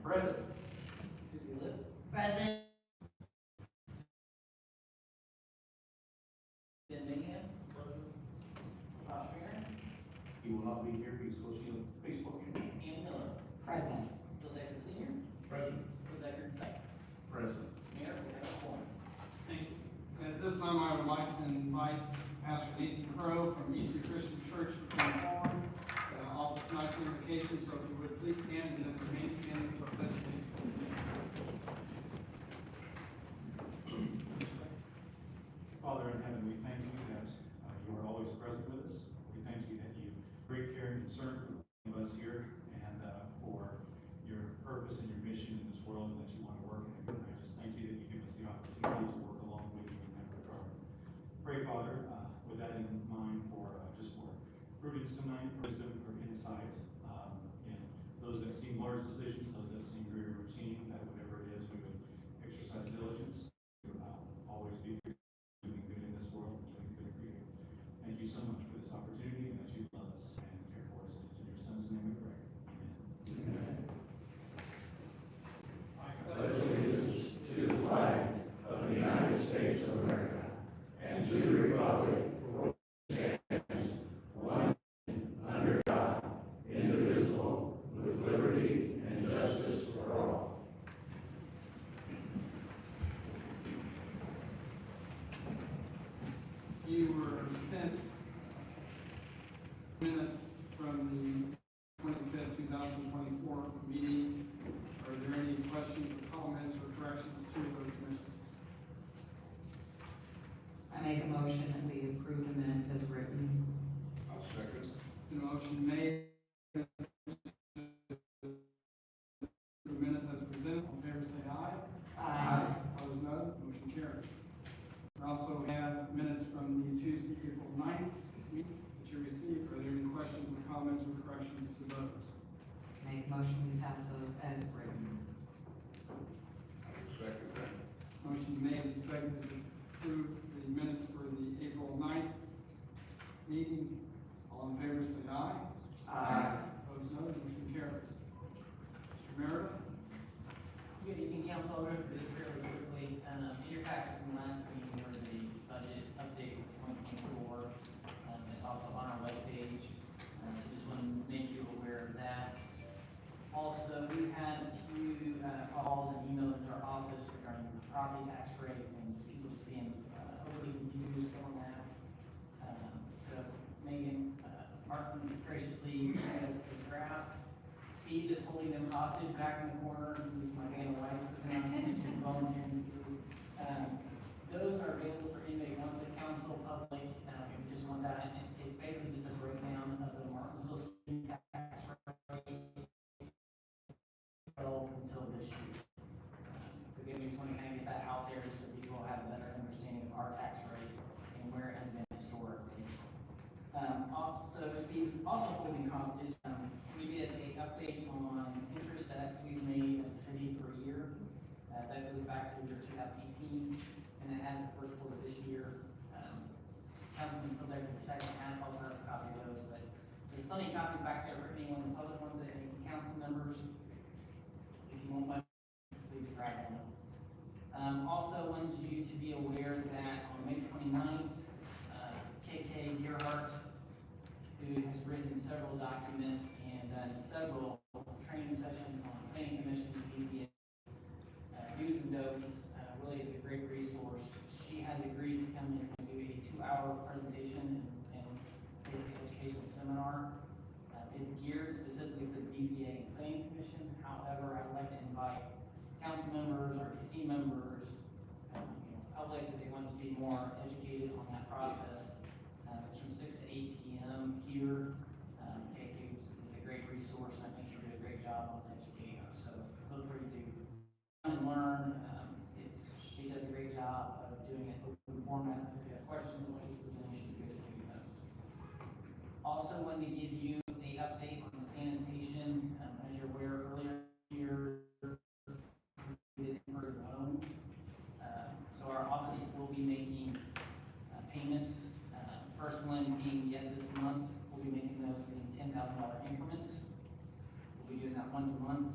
Present. Susie Lips. Present. Ben Mayhem. Josh Farron. He will not be here, he's coaching a baseball game. Ann Miller. Present. Bill Deckard Senior. Present. Bill Deckard Second. Present. Mayor, we have a quorum. Thank you. At this time, I would like to invite Pastor Nathan Crow from Eastern Christian Church to come forward, offer tonight's invocation. So if you would please stand and then remain standing for pledge of allegiance. Father in heaven, we thank you that you are always present with us. We thank you that you have great care and concern for the of us here and for your purpose and your mission in this world, and that you want to work in it. And I just thank you that you give us the opportunity to work along with you in that regard. Pray, Father, with that in mind, for just for prudence tonight, for wisdom, for insight, in those that seem large decisions, those that seem very routine, that whatever it is, we would exercise diligence to always be doing good in this world and doing good for you. Thank you so much for this opportunity and that you love us and care for us. And it's in your Son's name we pray. Amen. I pledge allegiance to the flag of the United States of America and to the republic for which it stands, one under God, indivisible, with liberty and justice for all. You were sent minutes from the 25th, 2024 meeting. Are there any questions or comments or corrections to those minutes? I make a motion that we approve the minutes as written. I'll second. The motion made. The minutes as presented. All in favor say aye. Aye. Opposed, no. Motion carries. We also have minutes from the Tuesday, April 9th meeting that you received. Are there any questions or comments or corrections to those? Make a motion we pass those as written. Second that. Motion made and seconded to approve the minutes for the April 9th meeting. All in favor say aye. Aye. Opposed, no. Motion carries. Mr. Merida? Good evening, council. I'll go through this fairly quickly. In your packet from last meeting, there was a budget update for 2024. It's also on our webpage, so just want to make you aware of that. Also, we've had a few calls and emails into our office regarding the property tax rate and people just being overly confused on that. So Megan, Martin graciously sent us the graph. Steve is holding them hostage back in the corner. He's my man of life for now. He's volunteering. Those are available for anybody who wants it, council, public. If you just want that, it's basically just a breakdown of the Martinsville city tax rate until this year. So again, we just want to kind of get that out there so people have a better understanding of our tax rate and where it has been historically. Also, Steve's also holding hostage. We did an update on interest that we've made as a city per year. That goes back to the year 2018, and it has the first quarter this year. Councilman Phil Deckard the second half also has a copy of those, but there's plenty of copies back there for anyone, the public ones, that any council members. If you want one, please grab one. Also wanted you to be aware that on May 29th, KK Gerhardt, who has written several documents and done several training sessions on planning commissions, BZA, do's and don'ts, really is a great resource. She has agreed to come in and do a 2-hour presentation and basic educational seminar. It's geared specifically for the BZA and planning commission. However, I would like to invite council members, RPC members, public, if they want to be more educated on that process. It's from 6 to 8 p.m. here. KK is a great resource, and I think she'll do a great job on educating us. So feel free to come and learn. She does a great job of doing it open format. So if you have questions, she's good at doing those. Also, wanted to give you an update on the sanitation. As you're aware, earlier this year, we did a loan. So our office will be making payments. First one being yet this month. We'll be making those in $10,000 increments. We'll be doing that once a month.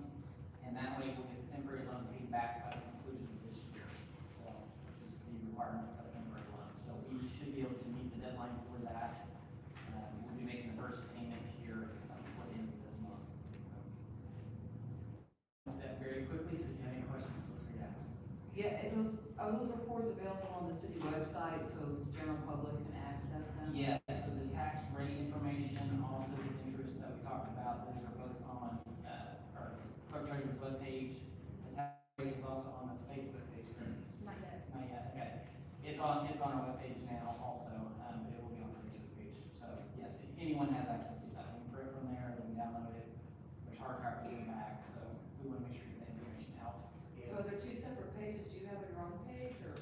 And and that way we'll get the temporary loan paid back by the conclusion of this year. So, which is the requirement of a temporary loan. So we should be able to meet the deadline for that. We'll be making the first payment here before the end of this month. That very quickly, so if you have any questions, feel free to ask. Yeah, and are those reports available on the city website so the general public can access them? Yes, so the tax rate information, also the interest that we talked about, those are both on, our Clerk-Treasurer's webpage. The tax rate is also on the Facebook page, correct? Not yet. Not yet, okay. It's on our webpage now also, but it will be on the Facebook page. So, yes, if anyone has access to that, they can print from there, they can download it. There's hard copies in the back, so we want to make sure you get that information out. So are there two separate pages? Do you have your own page or?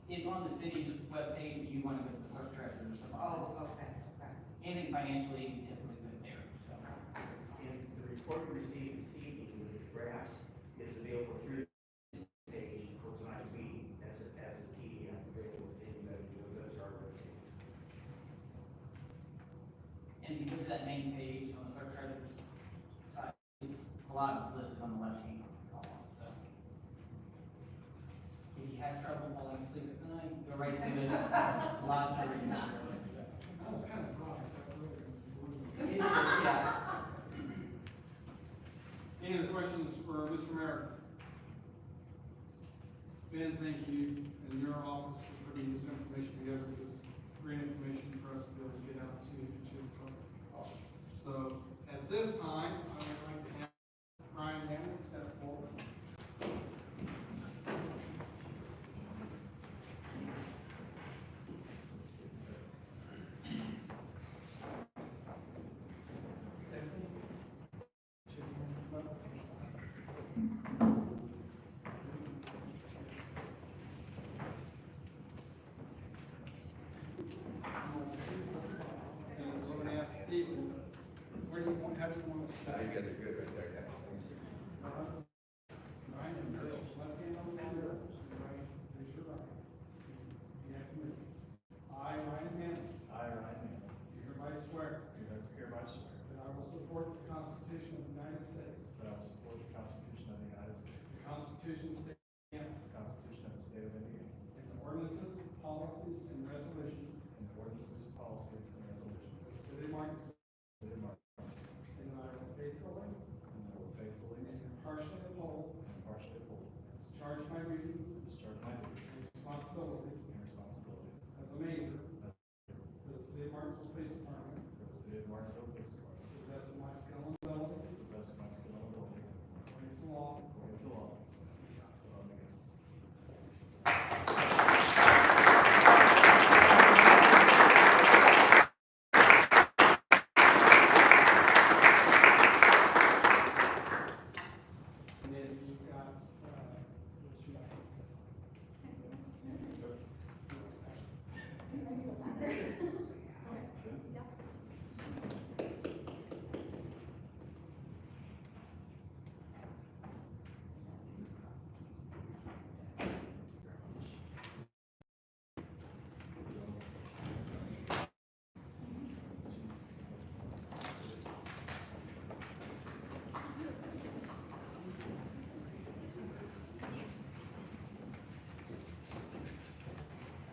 It's on the city's webpage, but you want to go to the Clerk-Treasurer's. Oh, okay. Anything financially, we typically put it there, so. And the report we received this evening with the graphs is available through this page for tonight's meeting as a PDF available to anybody who goes to our webpage. And if you go to that main page on the Clerk-Treasurer's side, a lot is listed on the left-hand column, so. If you have trouble falling asleep at night, go right to it, lots of reading. That was kind of broad, that's really. It is, yeah. Any other questions for Mr. Merrick? Ben, thank you and your office for putting this information together, this great information for us to be able to get out to the public. So, at this time, I would like to have Ryan Hammond step forward. Stephen, where do you want, how do you want to Now say? you guys are good right there, guys. Thanks. Right, and raise left hand on the Bible, right, raise your right. You have to move. I, Ryan Hammond, I, Ryan Mann, do hereby swear hereby swear that I will support the Constitution of the United States, that I will support the Constitution of the United States, the Constitution of the State of Indiana, the Constitution of the State of Indiana, and the ordinances, policies, and resolutions and the ordinances, policies, and resolutions of the city of Martinsville, of the city of Martinsville, and that I will faithfully and that I will faithfully and impartially uphold, and impartially uphold, discharge my duties discharge my duties and responsibilities and responsibilities as a major for the city of Martinsville Police Department for the city of Martinsville Police Department to the best of my skill and ability, to the best of my skill and ability, according to law. according to law. So help me God. And then you've got, those two licenses.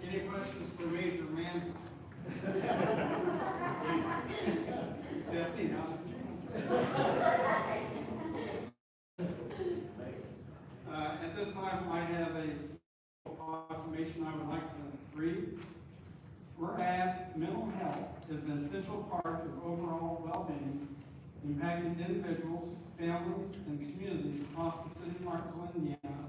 Any questions for Major Randall? Stephanie, now's your chance. At this time, I have a proclamation I would like to read. Whereas mental health is an essential part of overall well-being, impacting individuals, families, and communities across the city of Martinsville, Indiana,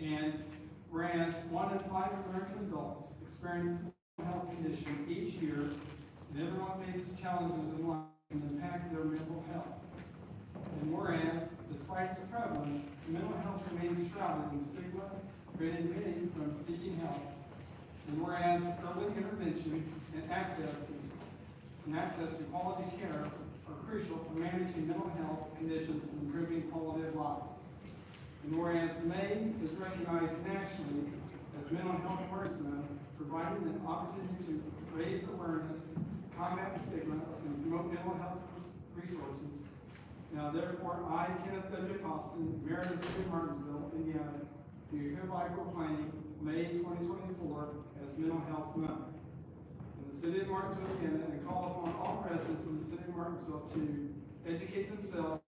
and whereas 1 in 5 American adults experience a mental health condition each year, and everyone faces challenges in life that impact their mental health. And whereas, despite its prevalence, mental health remains shrouded in stigma, preventing many from seeking help. And whereas early intervention and access to quality care are crucial for managing mental health conditions and improving quality of life. And whereas May is recognized nationally as Mental Health Awareness Month, providing an opportunity to raise awareness, combat stigma, and promote mental health resources. Now therefore, I, Kenneth W. Costin, Mayor of the City of Martinsville, Indiana, do hereby proclaim May 2024 as Mental Health Month in the City of Martinsville, Indiana, and call upon all residents of the City of Martinsville to educate themselves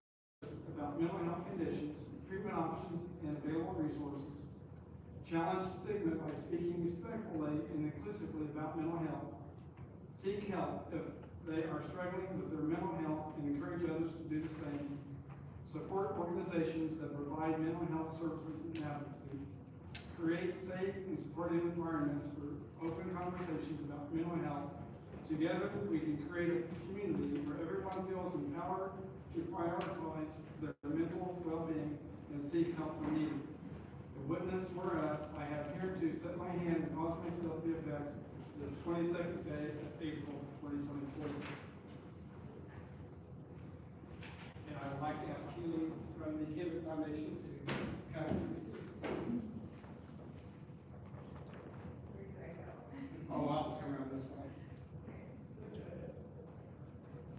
about mental health conditions, treatment options, and available resources. Challenge stigma by speaking respectfully and inclusively about mental health. Seek help if they are struggling with their mental health and encourage others to do the same. Support organizations that provide mental health services and advocacy. Create safe and supportive environments for open conversations about mental health. Together, we can create a community where everyone feels empowered to prioritize their mental well-being and seek help when needed. The witness whereof I have hereto set my hand and caused myself the effects this 22nd day of April 2024. And I would like to ask Keely from the Gibbon Foundation to come and receive. Oh, I'll just come around this way.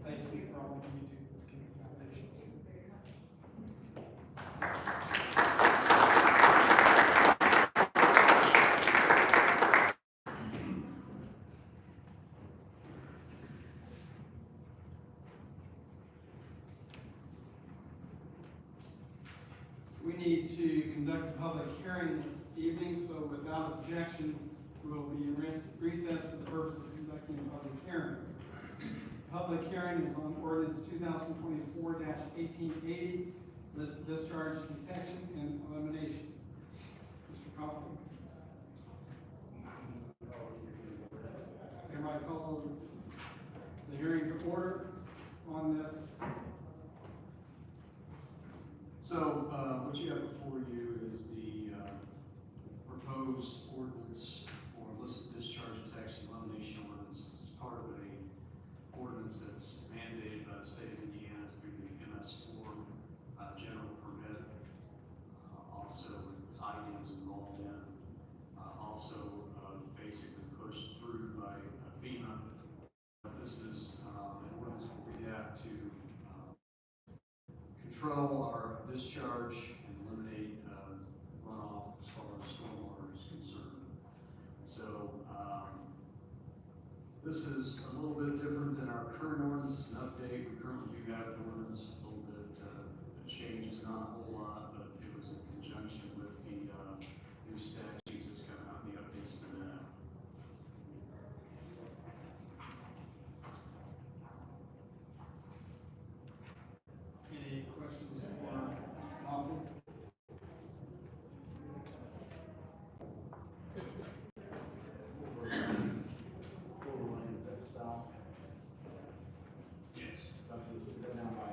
Thank you for all that you do for the Gibbon Foundation. We need to conduct a public hearing this evening, so without objection, we'll be in recess for the purpose of conducting a public hearing. Public hearing is on Ordinance 2024-1880, Illicit Discharge, Detection, and Elimination. Mr. Coffey. Everybody call the hearing to order on this. So, what you have before you is the proposed ordinance for illicit discharge, detection, elimination ordinance. It's part of a ordinance that's mandated by the state of Indiana through the MS4 general permit. Also, Tidy was involved in. Also, basically pushed through by FEMA. This is an ordinance where we have to control our discharge and eliminate runoff as far as stormwater is concerned. So this is a little bit different than our current ordinance. It's an update. We currently do have an ordinance, a little bit changes, not a whole lot, but it was in conjunction with the new statutes that's coming out, the updates to that. Any questions for Mr. Coffey? Is that south? Yes. Is that down by,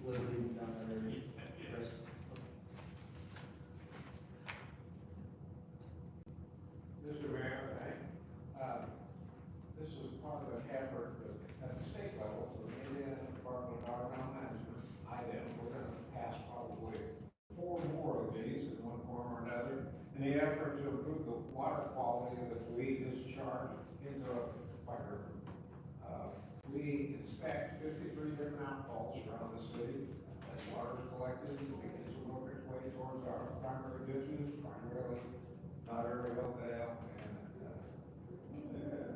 Liberty down there? Yes. Mr. Mayor, this is part of an effort at the state level, so the Indiana Department of Environmental Management, IDEM, we're gonna pass probably 4 more of these in one form or another, in the effort to improve the water quality that we discharge into a fire. We inspect 53 different outfalls around the city. As water is collected, it begins to work its way towards our primary ditches, primarily Nutter, Elkdale, and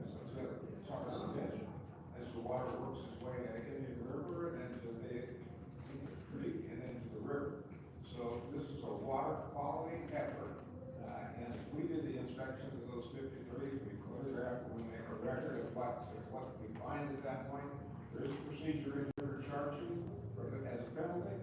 so it's our ditch. As the water works its way into the river and into the creek and into the river. So this is a water quality effort. And we did the inspection of those 53, we photographed, we make a record of what we find at that point. There is a procedure in here to charge you as a penalty.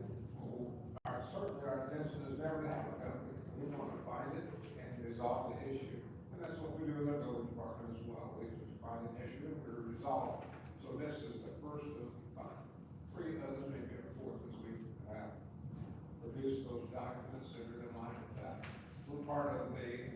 Certainly our intention is never to have a penalty. We want to find it and resolve the issue. And that's what we do in the building department as well. We just find an issue and we resolve it. So this is the first of 3 others, maybe a 4th, as we have produced those documents that are in line with that. We're part of the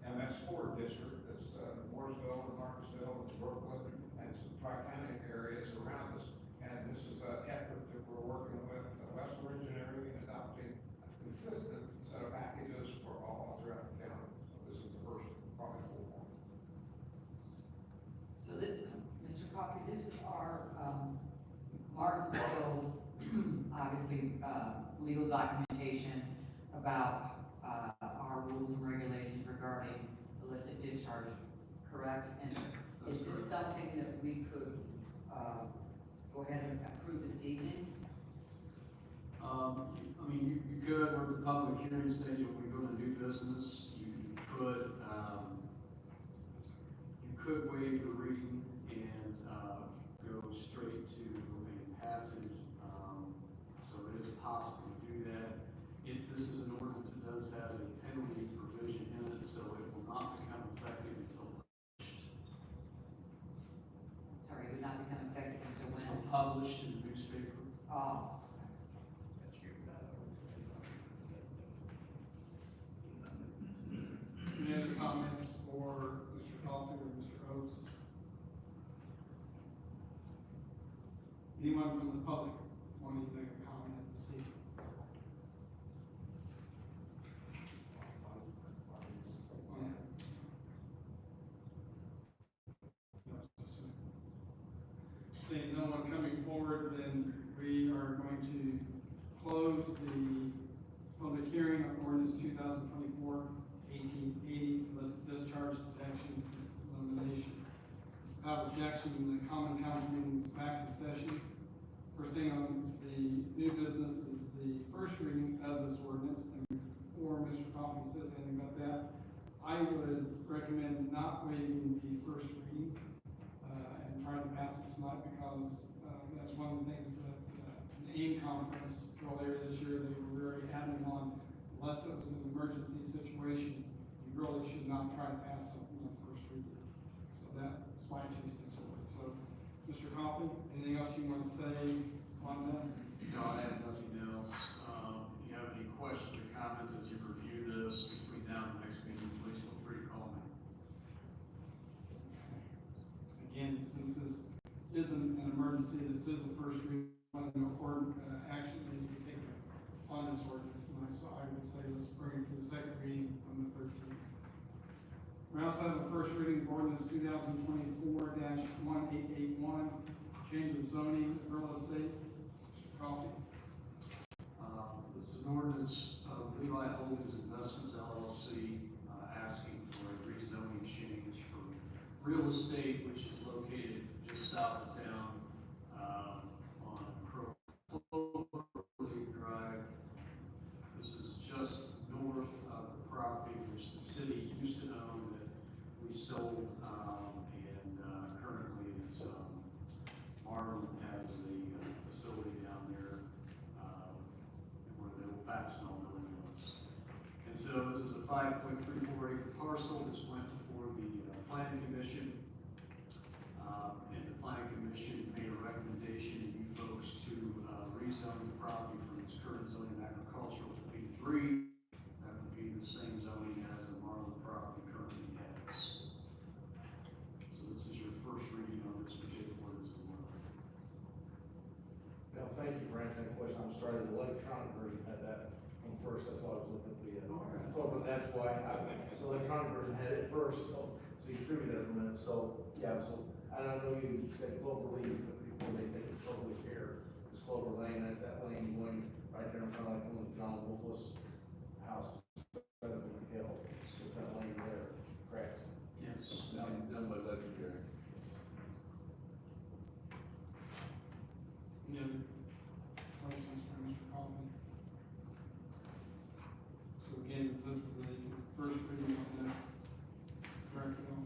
MS4 district, that's Mooresville and Martinsville and Brooklyn and some tri-county areas around us. And this is an effort that we're working with Western Engineering and adopting a consistent set of packages for all throughout the county. So this is the first probably full one. So that, Mr. Coffey, this is our, Martinsville's, obviously, legal documentation about, our rules and regulations regarding illicit discharge, correct? And That's is this correct. something that we could, go ahead and approve this evening? I mean, you could, we're at the public hearing stage, when we go to new business, you could waive the reading and, go straight to a passage, so it is possible to do that. This is an ordinance that does have a penalty provision in it, so it will not become effective until Sorry, it would not become effective until when? published in the newspaper. That's your, Any other comments for Mr. Coffey or Mr. Oaks? Anyone from the public wanting to make a comment this evening? Seeing no one coming forward, then we are going to close the public hearing on ordinance 2024-1880, illicit discharge, detection, elimination. Without objection, the common council meeting is back in session. First thing on the new business is the first reading of this ordinance, and before Mr. Coffey says anything about that, I would recommend not waiving the first reading, and trying to pass it tonight, because, that's one of the things that, an AIM conference earlier this year, they were very adamant on, unless it was an emergency situation, you really should not try to pass something on the first reading. So that's my 2 cents worth. So, Mr. Coffey, anything else you want to say on this? No, I have nothing else. If you have any questions or comments as you review this between now and the next meeting, please feel free to call me. Again, since this isn't an emergency, this is a first reading, no court action needs to be taken on this ordinance tonight, so I would say let's bring it for the second reading on the 13th. We also have a first reading of ordinance 2024-1881, change of zoning, real estate. Mr. Coffey. This is an ordinance of Levi Holdings Investments LLC, asking for a rezoning change for real estate, which is located just south of town, on Clerk-Treasurer Drive. This is just north of the property which the city used to own that we sold, and currently it's, Marlin has a facility down there, where the old Fastenal building was. And so this is a 5.34 acre parcel. This went before the planning commission. And the planning commission made a recommendation to you folks to rezone the property from its current zoning agricultural to B3. That would be the same zoning as the Marlin property currently has. So this is your first reading on this particular ordinance as well. No, thank you for answering that question. I'm sorry, the electronic version had that one first, that's why I was looking at the, so that's why, so electronic version had it first, so you threw me there for a minute, so, yeah, so, I don't know, you said Cloverleaf, but before they think it's Cloverleaf here, it's Clover Lane, that's that lane going right there in front of like one of John Wolfless house, right up in the hill, it's that lane there, correct? Yes. Done by legendary. Any other questions for Mr. Coffey? So again, is this the first reading on this, correct, Bill?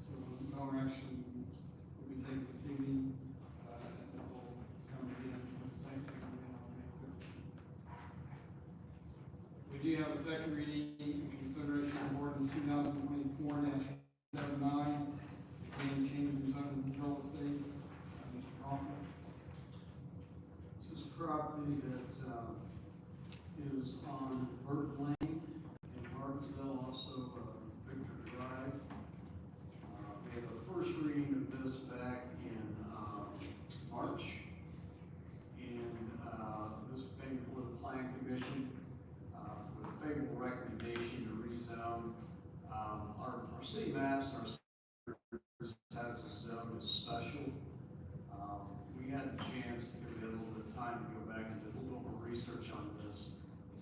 So no action will be taken this evening, and we'll come again for the second reading on May 13th. We do have a second reading in consideration of ordinance 2024-79, again, changing zoning real estate. Mr. Coffey. This is property that is on Burt Lane in Martinsville, also Victor Drive. We have a first reading of this back in March, and this came before the Planning Commission with a favorable recommendation to rezone. Our city maps, our has a zone as special.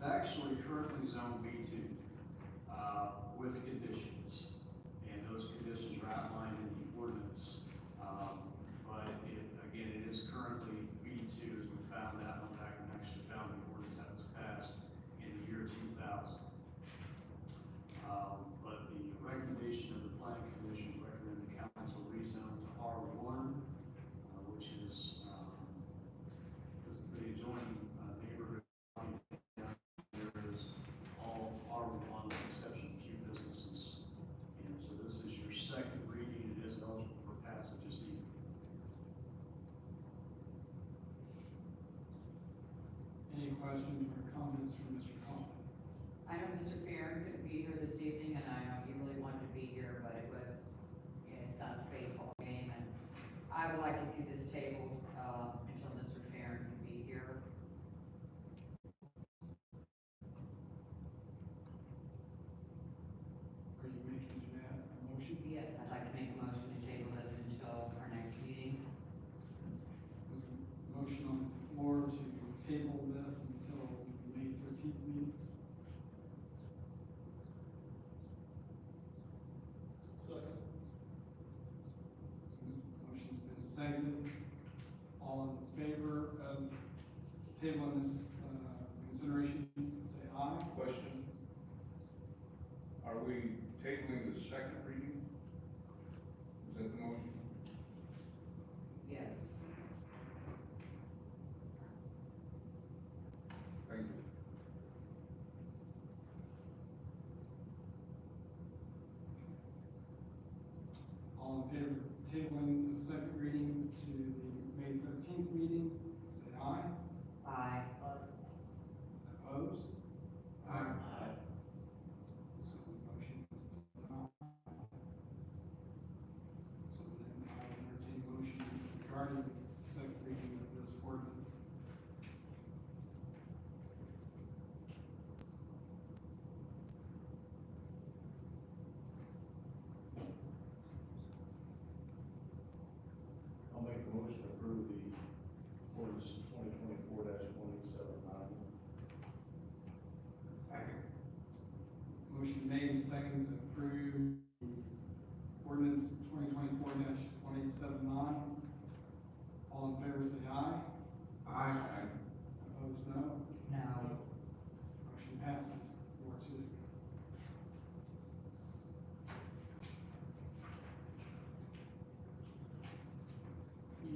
It's actually currently zone B2, with conditions. And those conditions are outlined in the ordinance. But again, it is currently B2, as we found out on back and actually found the ordinance that was passed in the year 2000. But the recommendation of the planning commission recommend the council rezone to R1, which is, the adjoining neighborhood. There is all R1 with the exception of a few businesses. And so this is your second reading. It is eligible for passage this evening. Any questions or comments from Mr. Conlon? I know Mr. Farren couldn't be here this evening, and I know he really wanted to be here, but it was his son's baseball game, and I would like to see this tabled, until Mr. Farren can be here. Are you making that a motion? Yes, I'd like to make a motion to table this until our next meeting. Motion on the floor to table this until May 13th meeting. Second. Motion's been seconded. All in favor of tabling this, consideration, say aye. Question. Are we tabling the second reading? Is that the motion? Yes. Thank you. All in favor of tabling the second reading to the May 13th meeting, say aye. Aye. Opposed? Aye. So the motion is denied. So then I will entertain a motion regarding the second reading of this ordinance. I'll make the motion to approve the ordinance 2024-1879. Second. Motion made and seconded to approve the ordinance 2024-1879. All in favor say aye. Aye. Opposed, no. No. Motion passes 4-2.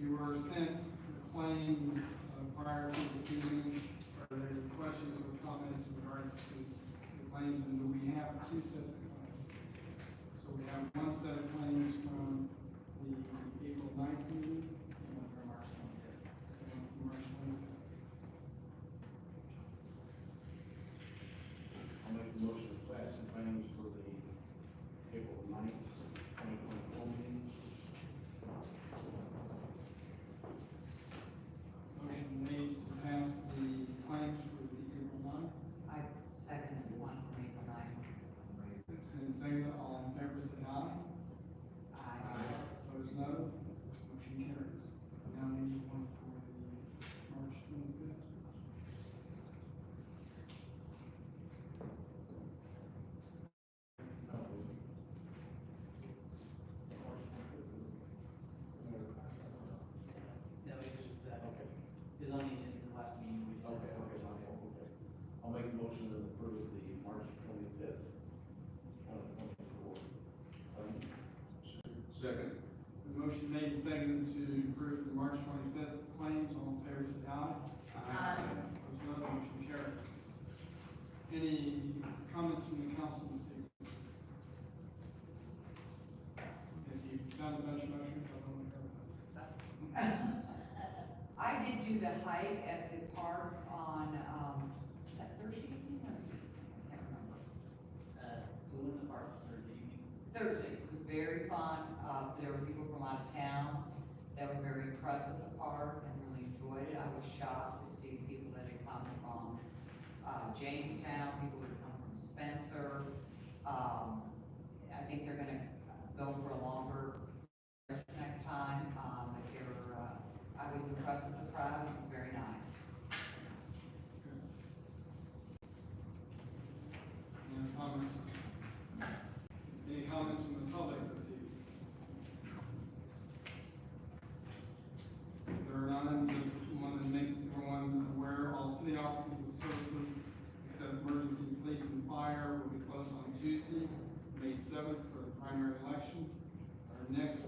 You were sent the claims prior to this evening. Are there any questions or comments in regards to the claims? And do we have two sets of claims? So we have one set of claims from the April 9th meeting and one from March 25th. And one from March 25th. I'll make the motion to pass the claims for the April 9th, 2024 meeting. Motion made to pass the claims for the April 9th. I second one from April 9th. It's been seconded. All in favor say aye. Aye. Opposed, no. Motion carries. Now we need one for the March 25th. No, it was just, Okay. it was on the agenda for the last meeting. We just- Okay. I'll make the motion to approve the March 25th, 2024. Second. The motion made and seconded to approve the March 25th claims. All in favor say aye. Opposed, no. Motion carries. Any comments from the council this evening? If you've found a bunch of motions, I don't want to hear about I did do the hike at the park on, is that Thursday evening or I can't remember. Who in the parks Thursday evening? Thursday, it was very fun, there were people from out of town that were very impressed with the park and really enjoyed it. I was shocked to see people that had come from, Jamestown, people that had come from Spencer. I think they're gonna go for a longer next time, but they were, I was impressed with the crowd, it was very nice. comments? Any comments from the public this evening? If there are none, just want to make everyone aware, all city offices and services, except emergency police and fire, will be closed on Tuesday, May 7th for the primary election. Our next